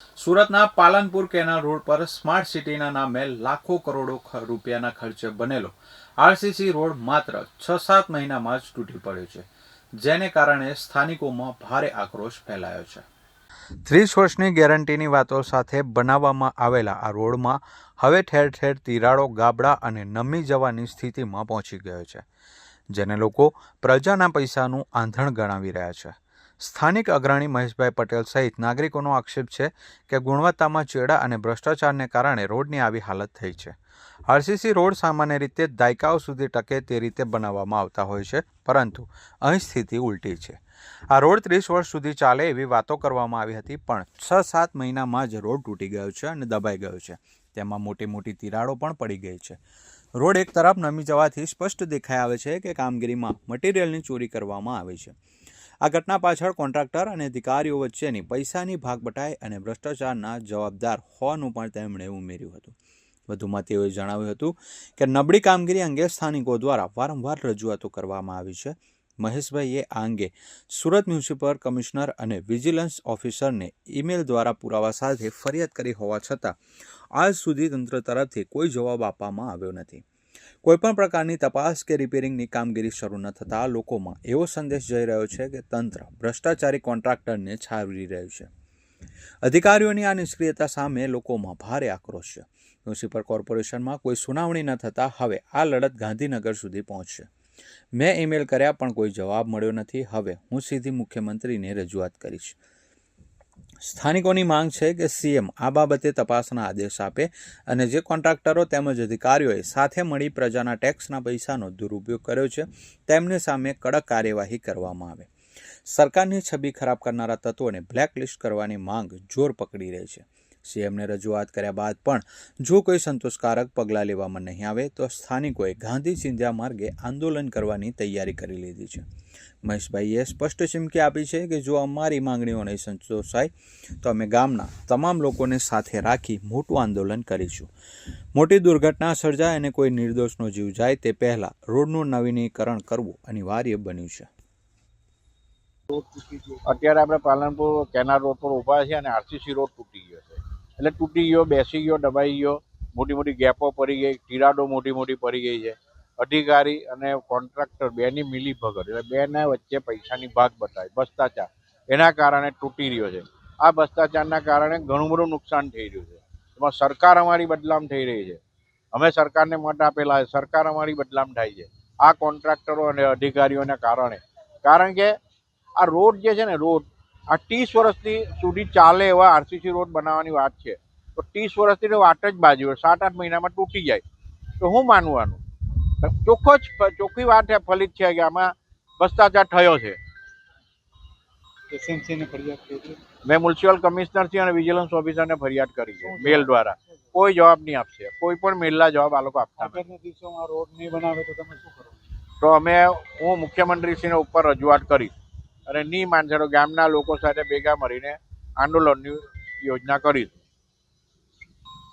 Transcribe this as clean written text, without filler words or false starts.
સુરતના Palanpur canal road પર smart સિટીના નામે લાખો કરોડો રૂપિયાના ખર્ચે બનેલો આરસીસી રોડ માત્ર 6-7 મહિનામાં જ તૂટી પડ્યો છે, જેને કારણે સ્થાનિકોમાં ભારે આક્રોશ ફેલાયો છે. 30 વર્ષની ગેરંટીની વાતો સાથે બનાવવામાં આવેલા આ રોડમાં હવે ઠેર ઠેર તિરાડો, ગાબડા અને નમી જવાની સ્થિતિમાં પહોંચી ગયો છે, જેને લોકો પ્રજાના પૈસાનું આંધણ ગણાવી રહ્યા છે. સ્થાનિક અગ્રણી મહેશભાઈ પટેલ સહિત નાગરિકોનો આક્ષેપ છે કે ગુણવત્તામાં ચેડા અને ભ્રષ્ટાચારને કારણે રોડની આવી હાલત થઈ છે. આરસીસી રોડ સામાન્ય રીતે દાયકાઓ સુધી ટકે તે રીતે બનાવવામાં આવતા હોય છે, પરંતુ અહીં સ્થિતિ ઉલટી છે. આ રોડ 30 વર્ષ સુધી ચાલે એવી વાતો કરવામાં આવી હતી, પણ 6-7 મહિનામાં જ રોડ તૂટી ગયો છે અને દબાઈ ગયો છે. તેમાં મોટી મોટી તિરાડો પણ પડી ગઈ છે. રોડ એક તરફ નમી જવાથી સ્પષ્ટ દેખાઈ આવે છે કે કામગીરીમાં મટીરિયલની ચોરી કરવામાં આવી છે. આ ઘટના પાછળ કોન્ટ્રાક્ટર અને અધિકારીઓ વચ્ચેની પૈસાની ભાગબટાઈ અને ભ્રષ્ટાચારના જવાબદાર હોવાનું પણ તેમણે ઉમેર્યું હતું. વધુમાં તેઓએ જણાવ્યું હતું કે નબળી કામગીરી અંગે સ્થાનિકો દ્વારા વારંવાર રજૂઆતો કરવામાં આવી છે. મહેશભાઈએ આ અંગે સુરત મ્યુનિસિપલ કમિશનર અને વિજિલન્સ ઓફિસરને ઈમેલ દ્વારા પુરાવા સાથે ફરિયાદ કરી હોવા છતાં આજ સુધી તંત્ર તરફથી કોઈ જવાબ આપવામાં આવ્યો નથી. કોઈપણ પ્રકારની તપાસ કે રિપેરિંગની કામગીરી શરૂ ન થતાં લોકોમાં એવો સંદેશ જઈ રહ્યો છે કે તંત્ર ભ્રષ્ટાચારી કોન્ટ્રાક્ટરને છાવરી રહ્યું છે. અધિકારીઓની આ નિષ્ક્રિયતા સામે લોકોમાં ભારે આક્રોશ છે. મ્યુનિસિપલ કોર્પોરેશનમાં કોઈ સુનાવણી ન થતાં હવે આ લડત ગાંધીનગર સુધી પહોંચશે. મેં ઈમેલ કર્યા પણ કોઈ જવાબ મળ્યો નથી. હવે હું સીધી મુખ્યમંત્રીને રજૂઆત કરીશ. સ્થાનિકોની માંગ છે કે સીએમ આ બાબતે તપાસના આદેશ આપે અને જે કોન્ટ્રાક્ટરો તેમજ અધિકારીઓએ સાથે મળી પ્રજાના ટેક્સના પૈસાનો દુરુપયોગ કર્યો છે તેમની સામે કડક કાર્યવાહી કરવામાં આવે. સરકારની છબી ખરાબ કરનારા તત્વોને બ્લેકલિસ્ટ કરવાની માંગ જોર પકડી રહી છે. સીએમને રજૂઆત કર્યા બાદ પણ જો કોઈ સંતોષકારક પગલાં લેવામાં નહીં આવે તો સ્થાનિકોએ ગાંધી ચિંધ્યા માર્ગે આંદોલન કરવાની તૈયારી કરી લીધી છે. મહેશભાઈએ સ્પષ્ટ ચીમકી આપી છે કે જો અમારી માંગણીઓ નહીં સંતોષાય તો અમે ગામના તમામ લોકોને સાથે રાખી મોટું આંદોલન કરીશું. મોટી દુર્ઘટના સર્જાય અને કોઈ નિર્દોષનો જીવ જાય તે પહેલાં રોડનું નવીનીકરણ કરવું અનિવાર્ય બન્યું છે. અત્યારે આપણે પાલનપુર કેનાલ રોડ પર ઊભા છે અને આરસીસી રોડ તૂટી ગયો છે. એટલે તૂટી ગયો, બેસી ગયો, દબાઈ ગયો, મોટી મોટી ગેપો પડી ગઈ, તિરાડો મોટી મોટી પડી ગઈ છે. અધિકારી અને કોન્ટ્રાક્ટર બેની મિલીભગત, એટલે બેના વચ્ચે પૈસાની ભાગ બતાવી, ભ્રષ્ટાચાર, એના કારણે તૂટી રહ્યો છે. આ ભ્રષ્ટાચારના કારણે ઘણું બધું નુકસાન થઈ રહ્યું છે. એમાં સરકાર અમારી બદનામ થઈ રહી છે. અમે સરકારને મત આપેલા છે, સરકાર અમારી બદનામ થાય છે આ કોન્ટ્રાક્ટરો અને અધિકારીઓના કારણે. કારણ કે આ રોડ જે છે ને, રોડ આ 30 વર્ષથી સુધી ચાલે એવા આરસીસી રોડ બનાવવાની વાત છે, તો 30 વર્ષથી તો વાત જ બાજુ હોય, 7-8 મહિનામાં તૂટી જાય તો હું માનવાનું? ચોખ્ખી વાત ફલિત છે કે આમાં ભ્રષ્ટાચાર થયો છે. મેં મ્યુનિસિપલ કમિશનરથી અને વિજિલન્સ ઓફિસરને ફરિયાદ કરી છે મેલ દ્વારા. કોઈ જવાબ નહીં આપશે, કોઈ પણ મેલના જવાબ આ લોકો આપતા રોડ નહીં બનાવે તો તમે શું કરો? તો હું મુખ્યમંત્રીશ્રીને ઉપર રજૂઆત કરીશ અને નહીં માનશે તો ગામના લોકો સાથે ભેગા મળીને આંદોલનની યોજના કરીશ.